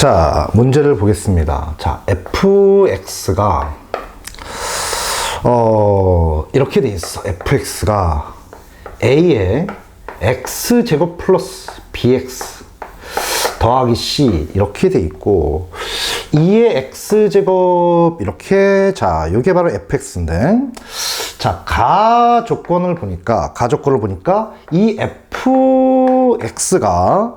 자, 문제를 보겠습니다. 자, fx가 이렇게 돼 있어. fx가 a의 x제곱 플러스 bx 더하기 c 이렇게 돼 있고 2의 x제곱 이렇게, 자, 이게 바로 fx인데, 자, 가 조건을 보니까 이 fx가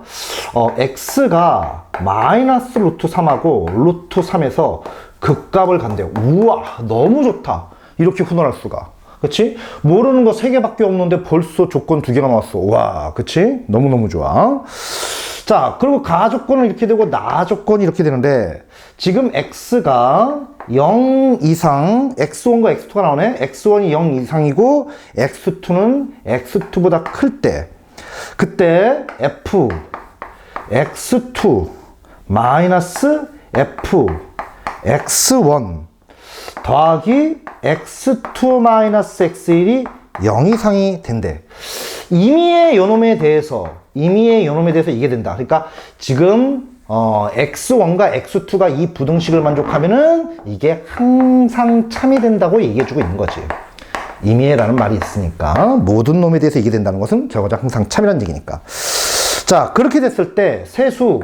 x가 마이너스 루트 3하고 루트 3에서 극값을 간대요. 우와, 너무 좋다. 이렇게 훈원할 수가. 그치? 모르는 거 3개밖에 없는데 벌써 조건 2개가 나왔어. 와, 그치? 너무너무 좋아. 자, 그리고 가 조건은 이렇게 되고 나 조건이 이렇게 되는데, 지금 x가 0 이상, x1과 x2가 나오네. x1이 0 이상이고 x2는 x2보다 클 때, 그때 f x2 마이너스 f x1 더하기 x2 마이너스 x1이 0 이상이 된대. 임의의 요놈에 대해서 이게 된다. 그러니까 지금 x1과 x2가 이 부등식을 만족하면은 이게 항상 참이 된다고 얘기해주고 있는 거지. 임의라는 말이 있으니까 모든 놈에 대해서 이게 된다는 것은 결과적 항상 참이라는 얘기니까. 자, 그렇게 됐을 때 세수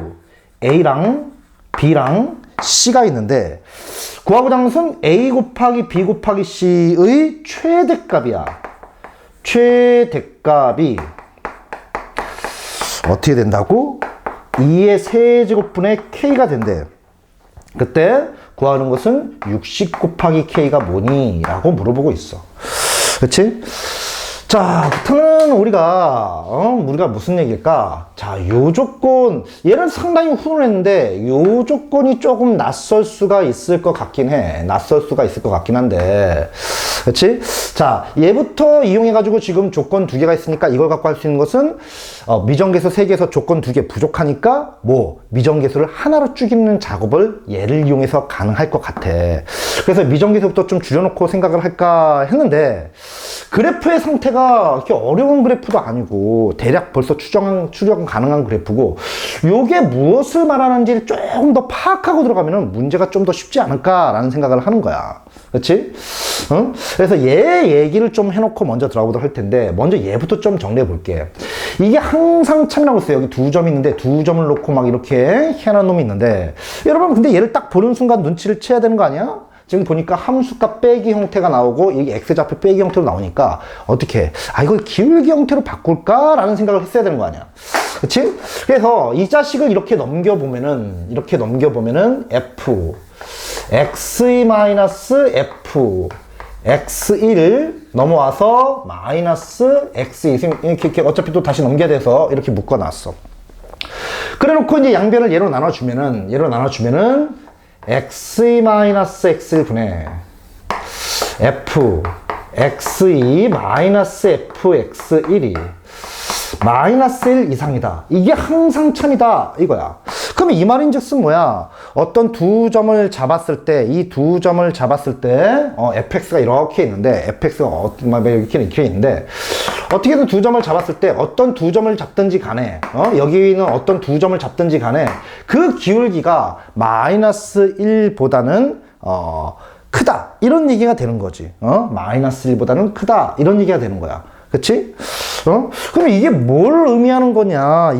a랑 b랑 c가 있는데 구하고자 하는 것은 a 곱하기 b 곱하기 c의 최대값이야. 최대값이 어떻게 된다고? 2의 세제곱분의 k가 된대. 그때 구하는 것은 60 곱하기 k가 뭐니? 라고 물어보고 있어. 그치? 자, 그렇다면 우리가 무슨 얘기일까? 자, 요 조건, 얘는 상당히 훈훈했는데, 요 조건이 조금 낯설 수가 있을 것 같긴 해. 낯설 수가 있을 것 같긴 한데. 그치? 자, 얘부터 이용해가지고 지금 조건 2개가 있으니까 이걸 갖고 할 수 있는 것은, 미정계수 3개에서 조건 2개 부족하니까, 미정계수를 하나로 줄이는 작업을 얘를 이용해서 가능할 것 같아. 그래서 미정계수부터 좀 줄여놓고 생각을 할까 했는데, 그래프의 상태가 이렇게 어려운 그래프도 아니고 대략 벌써 추정 가능한 그래프고, 요게 무엇을 말하는지를 조금 더 파악하고 들어가면은 문제가 좀 더 쉽지 않을까라는 생각을 하는 거야. 그렇지? 응? 그래서 얘 얘기를 좀 해놓고 먼저 들어가보도록 할 텐데, 먼저 얘부터 좀 정리해 볼게. 이게 항상 참이라고 있어요. 여기 2점 있는데 2점을 놓고 막 이렇게 희한한 놈이 있는데, 여러분 근데 얘를 딱 보는 순간 눈치를 채야 되는 거 아니야? 지금 보니까 함수값 빼기 형태가 나오고 이게 x좌표 빼기 형태로 나오니까 어떻게, 이걸 기울기 형태로 바꿀까? 라는 생각을 했어야 되는 거 아니야. 그치? 그래서 이 자식을 이렇게 넘겨보면은 f x2 마이너스 f x1을 넘어와서 마이너스 x2 이렇게 어차피 또 다시 넘겨야 돼서 이렇게 묶어놨어. 그래 놓고 이제 양변을 얘로 나눠주면은 x2-x1 분의 f x2 마이너스 f x1이 마이너스 1 이상이다. 이게 항상 참이다. 이거야. 그럼 이 말인즉슨 뭐야? 어떤 두 점을 잡았을 때, fx가 이렇게 있는데, fx가 이렇게 있는데, 어떻게든 두 점을 잡았을 때, 어떤 두 점을 잡든지 간에, 여기는 어떤 두 점을 잡든지 간에, 그 기울기가 마이너스 1보다는, 크다. 이런 얘기가 되는 거지. 마이너스 1보다는 크다. 이런 얘기가 되는 거야. 그치? 그럼 이게 뭘 의미하는 거냐?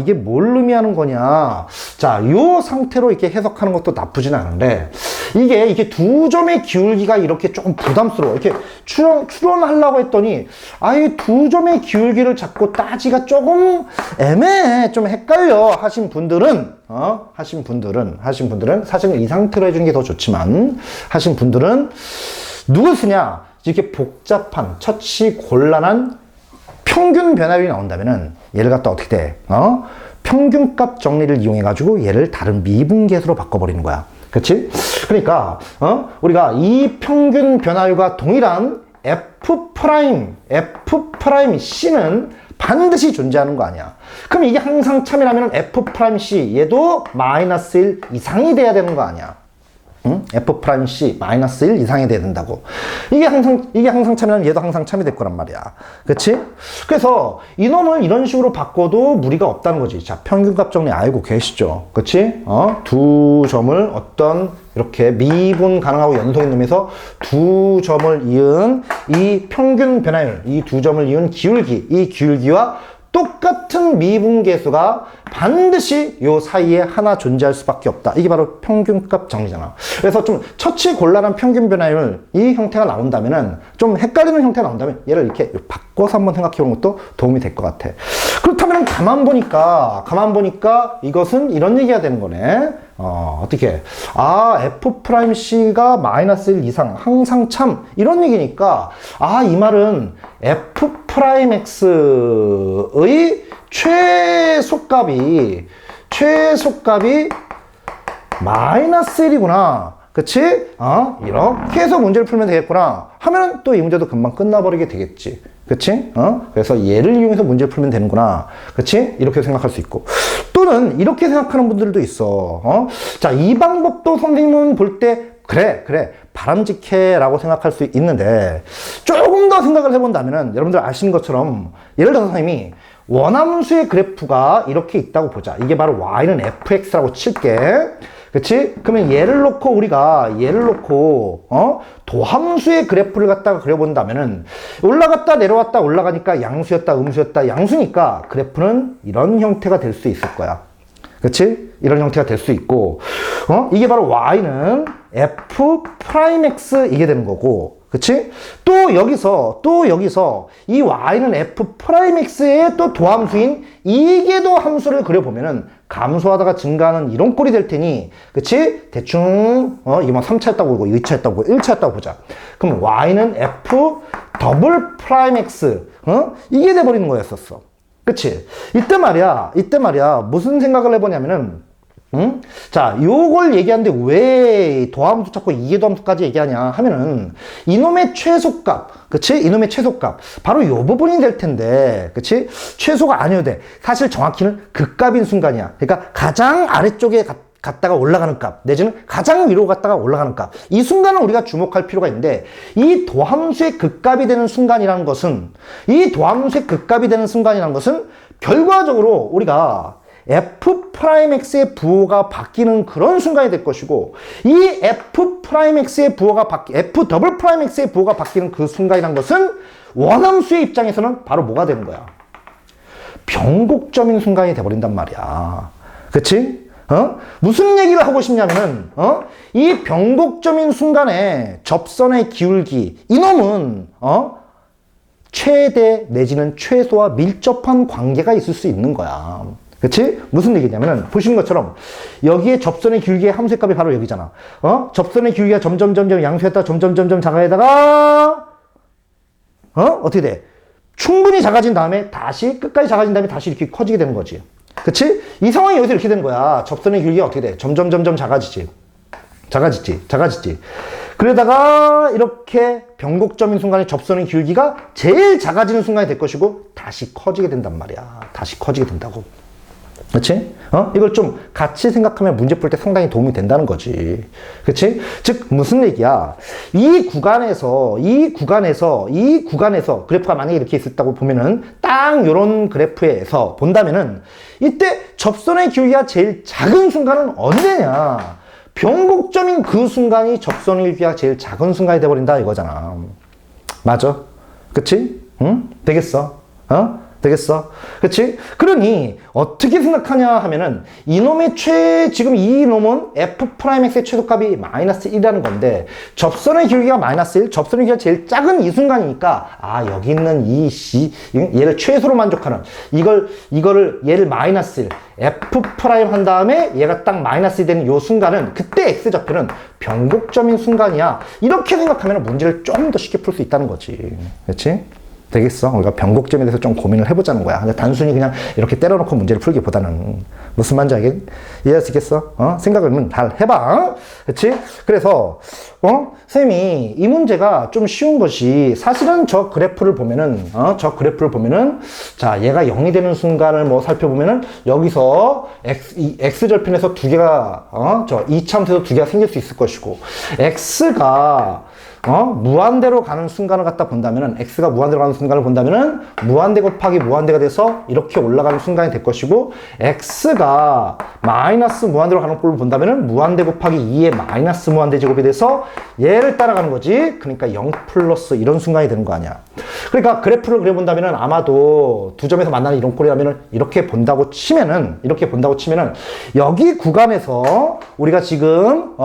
자, 요 상태로 이렇게 해석하는 것도 나쁘진 않은데, 이게 두 점의 기울기가 이렇게 조금 부담스러워. 이렇게 추론하려고 했더니, 이 두 점의 기울기를 잡고 따지가 조금 애매해. 좀 헷갈려. 하신 분들은 사실은 이 상태로 해주는 게 더 좋지만, 하신 분들은 누굴 쓰냐? 이렇게 복잡한, 처치 곤란한 평균 변화율이 나온다면은 얘를 갖다 어떻게 돼? 평균값 정리를 이용해가지고 얘를 다른 미분계수로 바꿔버리는 거야. 그치? 그러니까, 우리가 이 평균 변화율과 동일한 F'C는 반드시 존재하는 거 아니야. 그럼 이게 항상 참이라면 F'C 얘도 마이너스 1 이상이 돼야 되는 거 아니야. 응? F'C 마이너스 1 이상이 돼야 된다고. 이게 항상 참이면 얘도 항상 참이 될 거란 말이야. 그치? 그래서 이놈을 이런 식으로 바꿔도 무리가 없다는 거지. 자, 평균값 정리 알고 계시죠? 그치? 두 점을 어떤 이렇게 미분 가능하고 연속인 놈에서 두 점을 이은 이 평균 변화율, 이 두 점을 이은 기울기, 이 기울기와 똑같은 미분계수가 반드시 요 사이에 하나 존재할 수밖에 없다. 이게 바로 평균값 정리잖아. 그래서 좀 처치 곤란한 평균 변화율 이 형태가 나온다면은 좀 헷갈리는 형태가 나온다면 얘를 이렇게 바꿔서 한번 생각해 보는 것도 도움이 될 것 같아. 그렇다면 가만 보니까 이것은 이런 얘기가 되는 거네. 어떻게? F'C가 마이너스 1 이상 항상 참 이런 얘기니까 이 말은 F'X의 최소값이 마이너스 1이구나. 그치? 이렇게 해서 문제를 풀면 되겠구나. 하면은 또 이 문제도 금방 끝나버리게 되겠지. 그치? 그래서 얘를 이용해서 문제를 풀면 되는구나. 그치? 이렇게 생각할 수 있고. 또는 이렇게 생각하는 분들도 있어. 자, 이 방법도 선생님은 볼 때 그래 바람직해 라고 생각할 수 있는데 조금 더 생각을 해본다면은 여러분들 아시는 것처럼 예를 들어서 선생님이 원함수의 그래프가 이렇게 있다고 보자. 이게 바로 y는 fx라고 칠게. 그치? 그러면 얘를 놓고 도함수의 그래프를 갖다가 그려본다면은 올라갔다 내려왔다 올라가니까 양수였다 음수였다 양수니까 그래프는 이런 형태가 될 수 있을 거야. 그치? 이런 형태가 될 수 있고, 이게 바로 y는 f'x 이게 되는 거고, 그치? 또 여기서 이 y는 f'x의 또 도함수인 이계도 함수를 그려보면은 감소하다가 증가하는 이런 꼴이 될 테니, 그치? 대충, 이거 3차였다고 보고, 2차였다고 보고, 1차였다고 보자. 그럼 y는 f'x, 이게 돼버리는 거였었어. 그치? 이때 말이야, 무슨 생각을 해보냐면은, 자, 요걸 얘기하는데 왜 도함수 찾고 이계도함수까지 얘기하냐 하면은 이놈의 최소값, 그치? 이놈의 최소값 바로 요 부분이 될 텐데, 그치? 최소가 아니어도 돼. 사실 정확히는 극값인 순간이야. 그러니까 가장 아래쪽에 갔다가 올라가는 값 내지는 가장 위로 갔다가 올라가는 값, 이 순간을 우리가 주목할 필요가 있는데, 이 도함수의 극값이 되는 순간이라는 것은 결과적으로 우리가 F'X의 부호가 바뀌는 그런 순간이 될 것이고, 이 F'X의 부호가 바뀌는 그 순간이란 것은 원함수의 입장에서는 바로 뭐가 되는 거야? 변곡점인 순간이 돼버린단 말이야. 그치? 무슨 얘기를 하고 싶냐면은, 이 변곡점인 순간에 접선의 기울기, 이놈은, 최대 내지는 최소와 밀접한 관계가 있을 수 있는 거야. 그치? 무슨 얘기냐면은, 보시는 것처럼, 여기에 접선의 기울기의 함수의 값이 바로 여기잖아. 접선의 기울기가 점점 양수했다가 점점 작아지다가, 어떻게 돼? 충분히 작아진 다음에 끝까지 작아진 다음에 다시 이렇게 커지게 되는 거지. 그치? 이 상황이 여기서 이렇게 되는 거야. 접선의 기울기가 어떻게 돼? 점점 작아지지. 그러다가 이렇게 변곡점인 순간에 접선의 기울기가 제일 작아지는 순간이 될 것이고, 다시 커지게 된단 말이야. 다시 커지게 된다고. 그치? 이걸 좀 같이 생각하면 문제 풀 때 상당히 도움이 된다는 거지. 그치? 즉, 무슨 얘기야? 이 구간에서 그래프가 만약에 이렇게 있었다고 보면은, 딱 요런 그래프에서 본다면은, 이때 접선의 기울기가 제일 작은 순간은 언제냐? 변곡점인 그 순간이 접선의 기울기가 제일 작은 순간이 돼버린다 이거잖아. 맞아? 그치? 응? 되겠어? 되겠어? 그치? 그러니 어떻게 생각하냐 하면은 지금 이 놈은 F'X의 최소값이 마이너스 1이라는 건데, 접선의 기울기가 마이너스 1, 접선의 기울기가 제일 작은 이 순간이니까, 여기 있는 얘를 최소로 만족하는 얘를 마이너스 1, F' 한 다음에 얘가 딱 마이너스 1 되는 요 순간은, 그때 X좌표는 변곡점인 순간이야. 이렇게 생각하면 문제를 좀 더 쉽게 풀 수 있다는 거지. 그치? 되겠어? 우리가 변곡점에 대해서 좀 고민을 해보자는 거야. 단순히 그냥 이렇게 때려놓고 문제를 풀기보다는. 무슨 말인지 알겠니? 이해할 수 있겠어? 생각을 잘 해봐. 그치? 그래서, 쌤이 이 문제가 좀 쉬운 것이 사실은 저 그래프를 보면은, 자, 얘가 0이 되는 순간을 뭐 살펴보면은 여기서 x절편에서 두 개가, 저 이차함수에서 두 개가 생길 수 있을 것이고, x가 무한대로 가는 순간을 갖다 본다면은, x가 무한대로 가는 순간을 본다면은, 무한대 곱하기 무한대가 돼서 이렇게 올라가는 순간이 될 것이고, x가 마이너스 무한대로 가는 꼴을 본다면은, 무한대 곱하기 2의 마이너스 무한대 제곱이 돼서 얘를 따라가는 거지. 그러니까 0 플러스 이런 순간이 되는 거 아니야. 그러니까 그래프를 그려본다면은 아마도 두 점에서 만나는 이런 꼴이라면은 이렇게 본다고 치면은, 여기 구간에서 우리가 지금,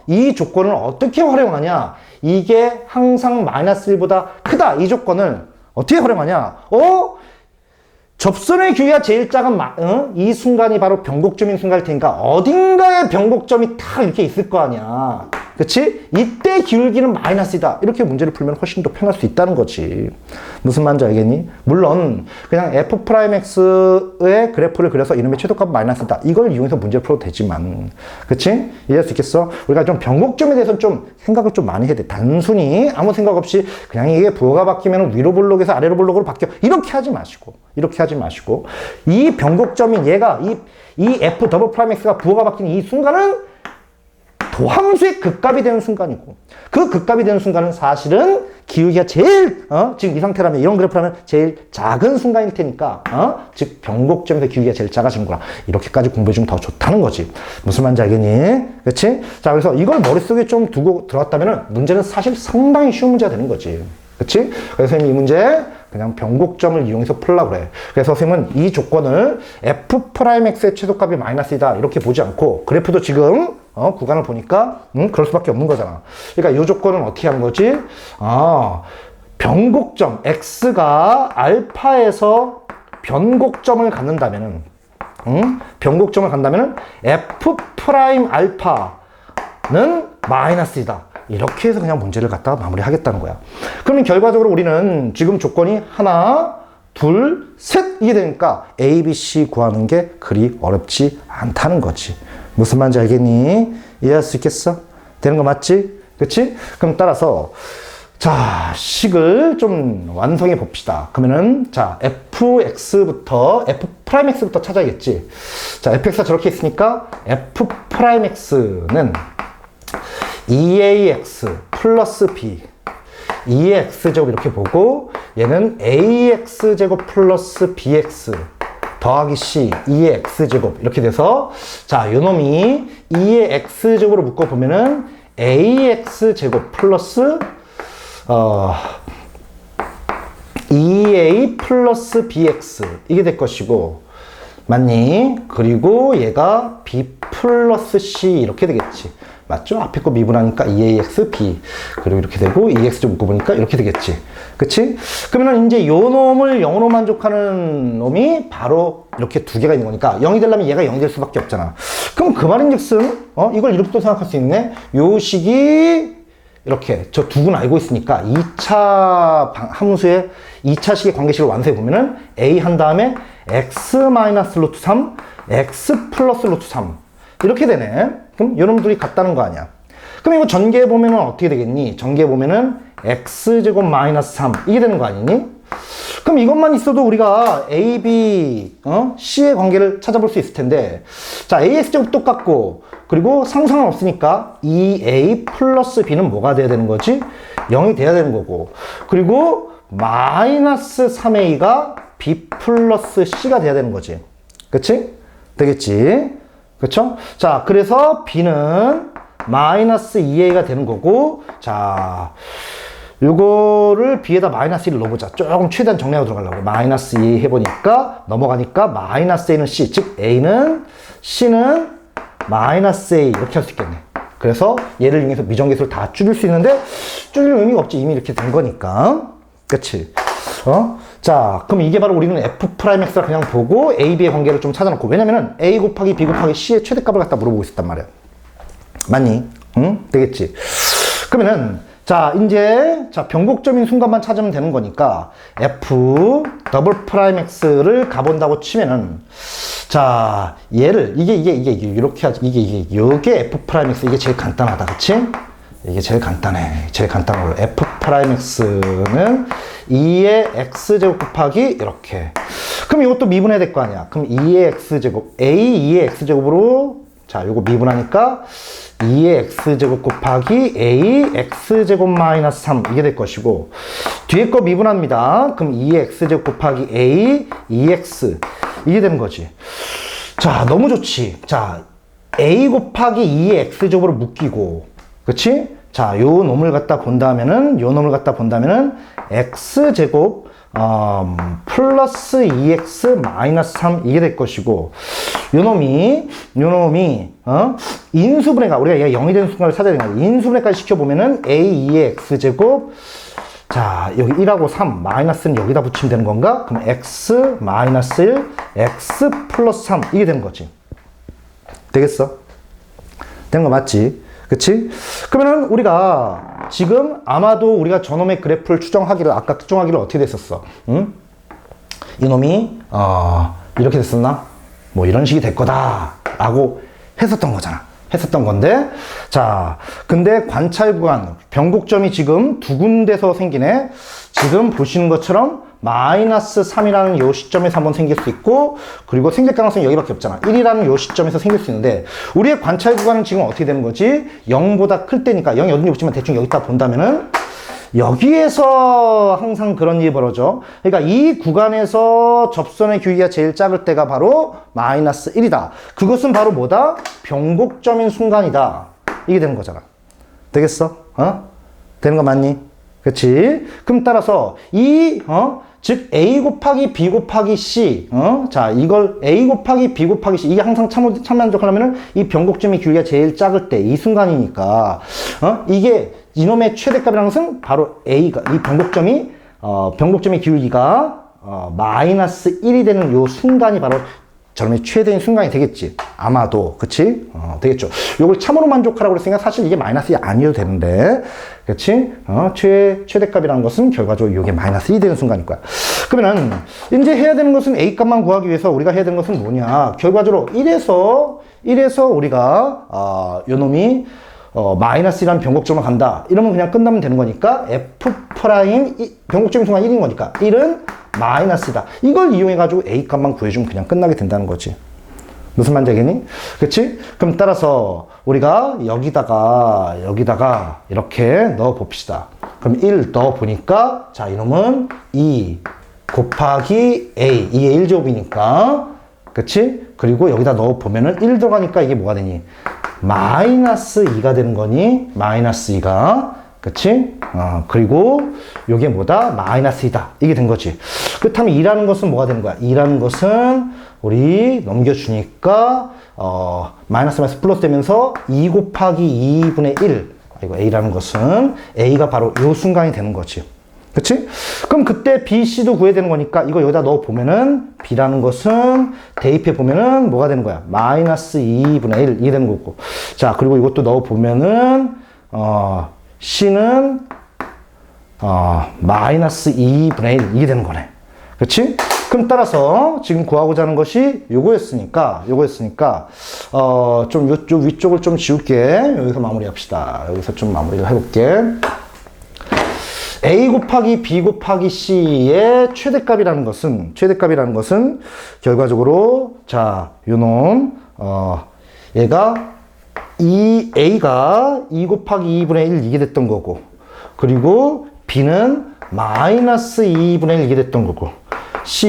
이 조건을 어떻게 활용하냐? 이게 항상 마이너스 1보다 크다. 이 조건을 어떻게 활용하냐? 접선의 길이가 제일 작은 이 순간이 바로 변곡점인 순간일 테니까 어딘가에 변곡점이 딱 이렇게 있을 거 아니야. 그치? 이때 기울기는 마이너스이다. 이렇게 문제를 풀면 훨씬 더 편할 수 있다는 거지. 무슨 말인지 알겠니? 물론 그냥 f'x의 그래프를 그려서 이놈의 최소값은 마이너스다. 이걸 이용해서 문제를 풀어도 되지만, 그치? 이해할 수 있겠어? 우리가 좀 변곡점에 대해서 좀 생각을 좀 많이 해야 돼. 단순히 아무 생각 없이 그냥 이게 부호가 바뀌면 위로 볼록에서 아래로 볼록으로 바뀌어. 이렇게 하지 마시고 이 변곡점인 얘가 이 f 더블 프라임 x가 부호가 바뀌는 이 순간은 도함수의 극값이 되는 순간이고, 그 극값이 되는 순간은 사실은 기울기가 제일, 지금 이 상태라면, 이런 그래프라면 제일 작은 순간일 테니까, 즉, 변곡점에서 기울기가 제일 작아지는구나. 이렇게까지 공부해주면 더 좋다는 거지. 무슨 말인지 알겠니? 그치? 자, 그래서 이걸 머릿속에 좀 두고 들어갔다면 문제는 사실 상당히 쉬운 문제가 되는 거지. 그치? 그래서 선생님이 이 문제, 그냥 변곡점을 이용해서 풀려고 그래. 그래서 선생님은 이 조건을 f'x의 최소값이 마이너스이다 이렇게 보지 않고, 그래프도 지금 구간을 보니까 그럴 수밖에 없는 거잖아. 그러니까 이 조건은 어떻게 하는 거지? 변곡점 x가 알파에서 변곡점을 갖는다면은 f 프라임 알파는 마이너스이다. 이렇게 해서 그냥 문제를 갖다가 마무리하겠다는 거야. 그러면 결과적으로 우리는 지금 조건이 하나, 둘, 셋 이게 되니까 A, B, C 구하는 게 그리 어렵지 않다는 거지. 무슨 말인지 알겠니? 이해할 수 있겠어? 되는 거 맞지? 그치? 그럼 따라서 자, 식을 좀 완성해 봅시다. 그러면은 자, fx부터 f'x부터 찾아야겠지. 자, fx가 저렇게 있으니까 f'x는 2ax 플러스 b 2의 x제곱 이렇게 보고, 얘는 ax제곱 플러스 bx 더하기 c 2의 x제곱 이렇게 돼서, 자, 요놈이 2의 x제곱으로 묶어보면은 ax제곱 플러스 2a 플러스 bx 이게 될 것이고, 맞니? 그리고 얘가 b 플러스 c 이렇게 되겠지. 맞죠? 앞에 거 미분하니까 2ax, b. 그리고 이렇게 되고, 2x 좀 묶어보니까 이렇게 되겠지. 그치? 그러면 이제 요 놈을 0으로 만족하는 놈이 바로 이렇게 두 개가 있는 거니까, 0이 되려면 얘가 0이 될 수밖에 없잖아. 그럼 그 말인즉슨, 이걸 이렇게도 생각할 수 있네? 요 식이 이렇게, 저 두 분 알고 있으니까 2차 함수의 2차식의 관계식을 완수해보면은 a 한 다음에 x 마이너스 루트 3, x 플러스 루트 3. 이렇게 되네. 그럼 요놈들이 같다는 거 아니야. 그럼 이거 전개해보면은 어떻게 되겠니? 전개해보면은 x제곱 마이너스 3 이게 되는 거 아니니? 그럼 이것만 있어도 우리가 a, b, c의 관계를 찾아볼 수 있을 텐데, 자, ax제곱 똑같고, 그리고 상상은 없으니까 2a 플러스 b는 뭐가 돼야 되는 거지? 0이 돼야 되는 거고, 그리고 마이너스 3a가 b 플러스 c가 돼야 되는 거지. 그치? 되겠지? 그쵸? 자, 그래서 b는 마이너스 2a가 되는 거고, 자, 요거를 b에다 마이너스 1을 넣어보자. 조금 최대한 정리하고 들어가려고. 마이너스 2 해보니까, 넘어가니까 마이너스 a는 c, 즉 a는 c는 마이너스 a 이렇게 할 수 있겠네. 그래서 얘를 이용해서 미정계수를 다 줄일 수 있는데, 줄일 의미가 없지. 이미 이렇게 된 거니까. 그치? 자, 그럼 이게 바로 우리는 f'x를 그냥 보고 a, b의 관계를 좀 찾아놓고, 왜냐면은 a 곱하기 b 곱하기 c의 최대값을 갖다 물어보고 있었단 말이야. 맞니? 응? 되겠지? 그러면은 자, 이제, 자, 변곡점인 순간만 찾으면 되는 거니까, f 더블 프라임 x를 가본다고 치면은, 자, 얘를, 이게, 이렇게 하지, 요게 f 프라임 x, 이게 제일 간단하다, 그치? 이게 제일 간단해. 제일 간단한 걸로. f 프라임 x는 2의 x제곱 곱하기, 이렇게. 그럼 이것도 미분해야 될 거 아니야. 그럼 2의 x제곱, a 2의 x제곱으로, 자, 요거 미분하니까, 2의 x제곱 곱하기 a x제곱 마이너스 3 이게 될 것이고 뒤에 거 미분합니다. 그럼 2의 x제곱 곱하기 a 2x 이게 되는 거지. 자, 너무 좋지. 자, a 곱하기 2의 x제곱으로 묶이고 그치? 자, 요 놈을 갖다 본다면은 x제곱 플러스 2x 마이너스 3 이게 될 것이고 요 놈이 인수분해가 우리가 얘가 0이 되는 순간을 찾아야 되는 거야. 인수분해까지 시켜보면은 a 2의 x제곱 자 여기 1하고 3 마이너스는 여기다 붙이면 되는 건가? 그럼 x 마이너스 1 x 플러스 3 이게 되는 거지. 되겠어? 되는 거 맞지? 그치? 그러면은 우리가 지금 아마도 우리가 저놈의 그래프를 아까 추정하기를 어떻게 됐었어? 응? 이놈이 이렇게 됐었나? 뭐 이런 식이 될 거다 라고 했었던 거잖아. 했었던 건데 자 근데 관찰 구간 변곡점이 지금 두 군데서 생기네. 지금 보시는 것처럼 마이너스 3이라는 요 시점에서 한번 생길 수 있고 그리고 생길 가능성이 여기밖에 없잖아. 1이라는 요 시점에서 생길 수 있는데 우리의 관찰 구간은 지금 어떻게 되는 거지? 0보다 클 때니까 0이 어딘지 없지만 대충 여기다 본다면은 여기에서 항상 그런 일이 벌어져. 그러니까 이 구간에서 접선의 길이가 제일 작을 때가 바로 마이너스 1이다. 그것은 바로 뭐다? 변곡점인 순간이다. 이게 되는 거잖아. 되겠어? 되는 거 맞니? 그치? 그럼 따라서 즉 a 곱하기 b 곱하기 c 자 이걸 a 곱하기 b 곱하기 c 이게 항상 참만족하려면은 이 변곡점의 길이가 제일 작을 때 이 순간이니까 이게 이놈의 최대값이라는 것은 바로 a가 이 변곡점의 길이가 마이너스 1이 되는 요 순간이 바로 저놈의 최대인 순간이 되겠지. 아마도. 그치? 되겠죠. 요걸 참으로 만족하라고 그랬으니까 사실 이게 마이너스 2 아니어도 되는데. 그치? 최대값이라는 것은 결과적으로 이게 마이너스 2 되는 순간일 거야. 그러면은, 이제 해야 되는 것은 A 값만 구하기 위해서 우리가 해야 되는 것은 뭐냐. 결과적으로 1에서 우리가, 요 놈이, 마이너스 1이라는 변곡점을 간다. 이러면 그냥 끝나면 되는 거니까, F 프라임, 변곡점의 순간 1인 거니까, 1은 마이너스다. 이걸 이용해가지고 A 값만 구해주면 그냥 끝나게 된다는 거지. 무슨 말인지 알겠니? 그치? 그럼 따라서 우리가 여기다가 이렇게 넣어 봅시다. 그럼 1 넣어 보니까, 자, 이놈은 2 곱하기 A. 2의 1제곱이니까. 그치? 그리고 여기다 넣어 보면은 1 들어가니까 이게 뭐가 되니? 마이너스 2가 되는 거니? 마이너스 2가. 그치? 그리고 요게 뭐다? 마이너스 2다. 이게 된 거지. 그렇다면 2라는 것은 뭐가 되는 거야? 2라는 것은 우리 넘겨주니까 마이너스 플러스 되면서 2 곱하기 2분의 1. 이거 A라는 것은 A가 바로 요 순간이 되는 거지. 그치? 그럼 그때 B, C도 구해야 되는 거니까 이거 여기다 넣어 보면은 B라는 것은 대입해 보면은 뭐가 되는 거야? 마이너스 2분의 1 이게 되는 거고. 자, 그리고 이것도 넣어 보면은 C는 마이너스 2분의 1 이게 되는 거네. 그치? 그럼 따라서 지금 구하고자 하는 것이 요거였으니까 좀 요쪽 위쪽을 좀 지울게. 여기서 마무리합시다. 여기서 좀 마무리를 해볼게. A 곱하기 B 곱하기 C의 최대값이라는 것은 결과적으로 자, 요놈 얘가 A가 2 곱하기 2분의 1 이게 됐던 거고 그리고 B는 마이너스 2분의 1 이게 됐던 거고 C도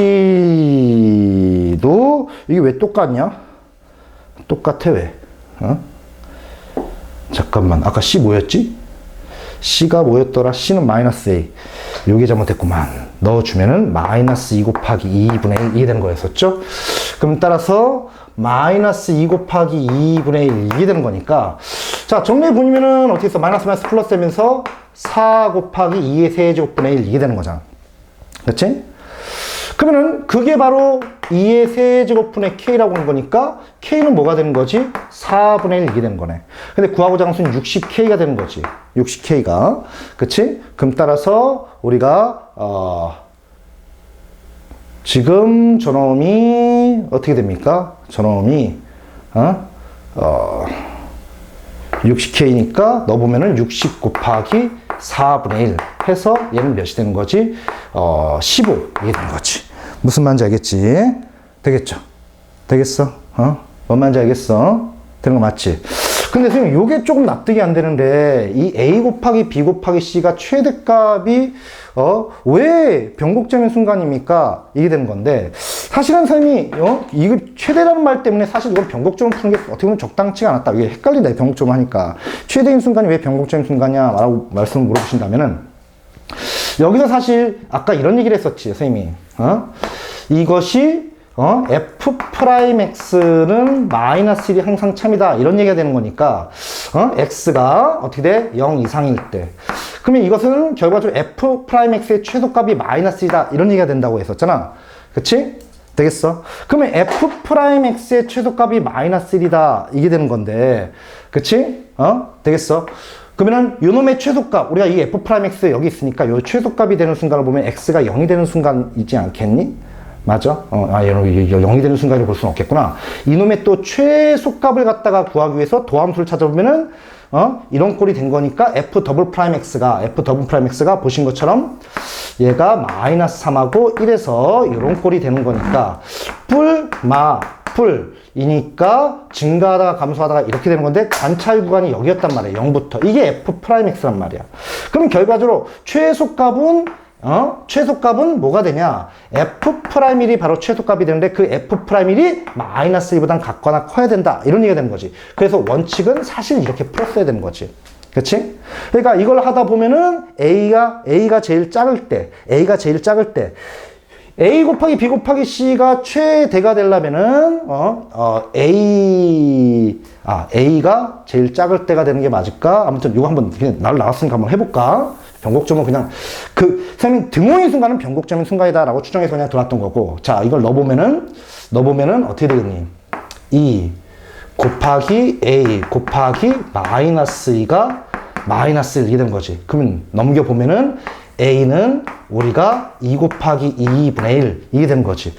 이게 왜 똑같냐? 똑같아 왜? 잠깐만 아까 C 뭐였지? C가 뭐였더라? C는 마이너스 A. 요게 잘못됐구만. 넣어주면은 마이너스 2 곱하기 2분의 1 이게 되는 거였었죠? 그럼 따라서 마이너스 2 곱하기 2분의 1 이게 되는 거니까 자 정리해 보면은 어떻게 해서 마이너스 플러스 되면서 4 곱하기 2의 세제곱분의 1 이게 되는 거잖아. 그렇지? 그러면은 그게 바로 2의 세제곱분의 K라고 하는 거니까 K는 뭐가 되는 거지? 4분의 1 이게 되는 거네. 근데 구하고자 하는 수는 60K가 되는 거지. 60K가. 그치? 그럼 따라서 우리가 지금 저놈이 어떻게 됩니까? 저놈이 60K니까 넣어보면은 60 곱하기 4분의 1 해서 얘는 몇이 되는 거지? 15 이게 되는 거지. 무슨 말인지 알겠지? 되겠죠? 되겠어? 뭔 말인지 알겠어? 되는 거 맞지? 근데 선생님 요게 조금 납득이 안 되는데 이 A 곱하기 B 곱하기 C가 최대값이 왜 변곡점의 순간입니까? 이게 되는 건데 사실은 선생님이 이거 최대라는 말 때문에 사실 이건 변곡점을 푸는 게 어떻게 보면 적당치가 않았다. 이게 헷갈린다. 변곡점 하니까 최대인 순간이 왜 변곡점의 순간이야? 라고 말씀을 물어보신다면은 여기서 사실 아까 이런 얘기를 했었지 선생님이 이것이 F'X는 마이너스 1이 항상 참이다. 이런 얘기가 되는 거니까, X가 어떻게 돼? 0 이상일 때. 그러면 이것은 결과적으로 F'X의 최소값이 마이너스 1이다. 이런 얘기가 된다고 했었잖아. 그치? 되겠어? 그러면 F'X의 최소값이 마이너스 1이다. 이게 되는 건데. 그치? 되겠어? 그러면은 요놈의 최소값, 우리가 이 F'X 여기 있으니까 요 최소값이 되는 순간을 보면 X가 0이 되는 순간이지 않겠니? 맞아? 얘는 0이 되는 순간을 볼 수는 없겠구나. 이놈의 또 최소값을 갖다가 구하기 위해서 도함수를 찾아보면은, 이런 꼴이 된 거니까 F'X가 보신 것처럼 얘가 마이너스 3하고 1에서 이런 꼴이 되는 거니까, 이니까 증가하다가 감소하다가 이렇게 되는 건데 관찰 구간이 여기였단 말이에요. 0부터. 이게 F'X란 말이야. 그럼 결과적으로 최소값은 뭐가 되냐? F'X이 바로 최소값이 되는데 그 F'X이 마이너스 1보단 같거나 커야 된다. 이런 얘기가 되는 거지. 그래서 원칙은 사실 이렇게 풀었어야 되는 거지. 그치? 그러니까 이걸 하다 보면은 A가 제일 작을 때, A 곱하기 B 곱하기 C가 최대가 되려면은, A가 제일 작을 때가 되는 게 맞을까? 아무튼 이거 한번 그냥 나왔으니까 한번 해볼까? 변곡점은 그냥 선생님 등호인 순간은 변곡점인 순간이다라고 추정해서 그냥 들어왔던 거고, 자 이걸 넣어보면은 어떻게 되겠니? 2 곱하기 A 곱하기 마이너스 2가 마이너스 1 이게 되는 거지. 그러면 넘겨보면은 A는 우리가 2 곱하기 2분의 1 이게 되는 거지.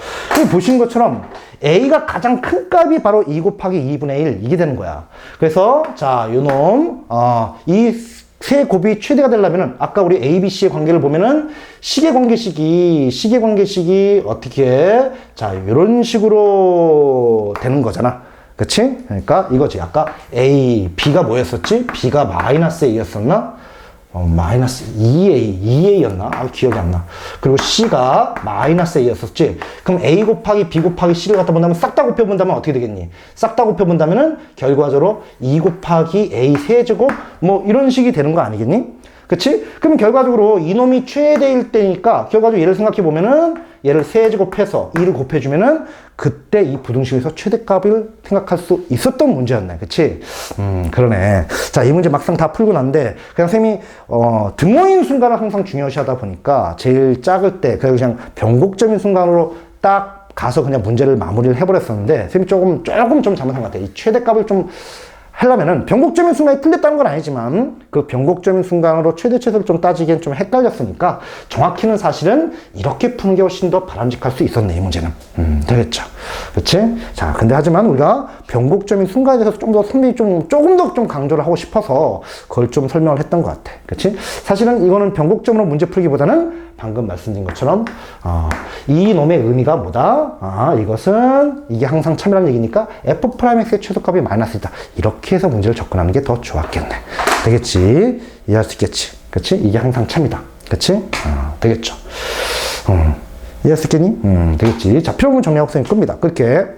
보시는 것처럼 A가 가장 큰 값이 바로 2 곱하기 2분의 1 이게 되는 거야. 그래서 자 요놈 이 세 곱이 최대가 되려면은 아까 우리 A, B, C의 관계를 보면은 시계 관계식이 어떻게 자 이런 식으로 되는 거잖아. 그치? 그러니까 이거지. 아까 A, B가 뭐였었지? B가 마이너스 A였었나? 마이너스 2A였나? 기억이 안 나. 그리고 C가 마이너스 A였었지? 그럼 A 곱하기 B 곱하기 C를 갖다 본다면 싹 다 곱해본다면 어떻게 되겠니? 싹 다 곱해본다면은 결과적으로 2 곱하기 A 세제곱 뭐 이런 식이 되는 거 아니겠니? 그치? 그럼 결과적으로 이놈이 최대일 때니까 결과적으로 얘를 생각해 보면은 얘를 세제곱해서 2를 곱해주면은 그때 이 부등식에서 최대값을 생각할 수 있었던 문제였네. 그치? 그러네. 자, 이 문제 막상 다 풀고 났는데 그냥 쌤이 등호인 순간을 항상 중요시 하다 보니까 제일 작을 때 그냥 변곡점인 순간으로 딱 가서 그냥 문제를 마무리를 해버렸었는데 쌤이 조금 좀 잘못한 것 같아. 이 최대값을 좀 하려면은 변곡점인 순간이 틀렸다는 건 아니지만 그 변곡점인 순간으로 최대 최소를 좀 따지기엔 좀 헷갈렸으니까 정확히는 사실은 이렇게 푸는 게 훨씬 더 바람직할 수 있었네 이 문제는. 되겠죠. 그치? 자, 근데 하지만 우리가 변곡점인 순간에 대해서 좀 더 선생님이 조금 더 좀 강조를 하고 싶어서 그걸 좀 설명을 했던 것 같아. 그치? 사실은 이거는 변곡점으로 문제 풀기보다는 방금 말씀드린 것처럼 이 놈의 의미가 뭐다? 이것은 이게 항상 참이라는 얘기니까 F'X의 최소값이 마이너스이다. 이렇게 해서 문제를 접근하는 게 더 좋았겠네. 되겠지? 이해할 수 있겠지? 그치? 이게 항상 참이다. 그치? 되겠죠? 이해할 수 있겠니? 되겠지? 자, 필요한 정리하고 선생님 끕니다. 끌게.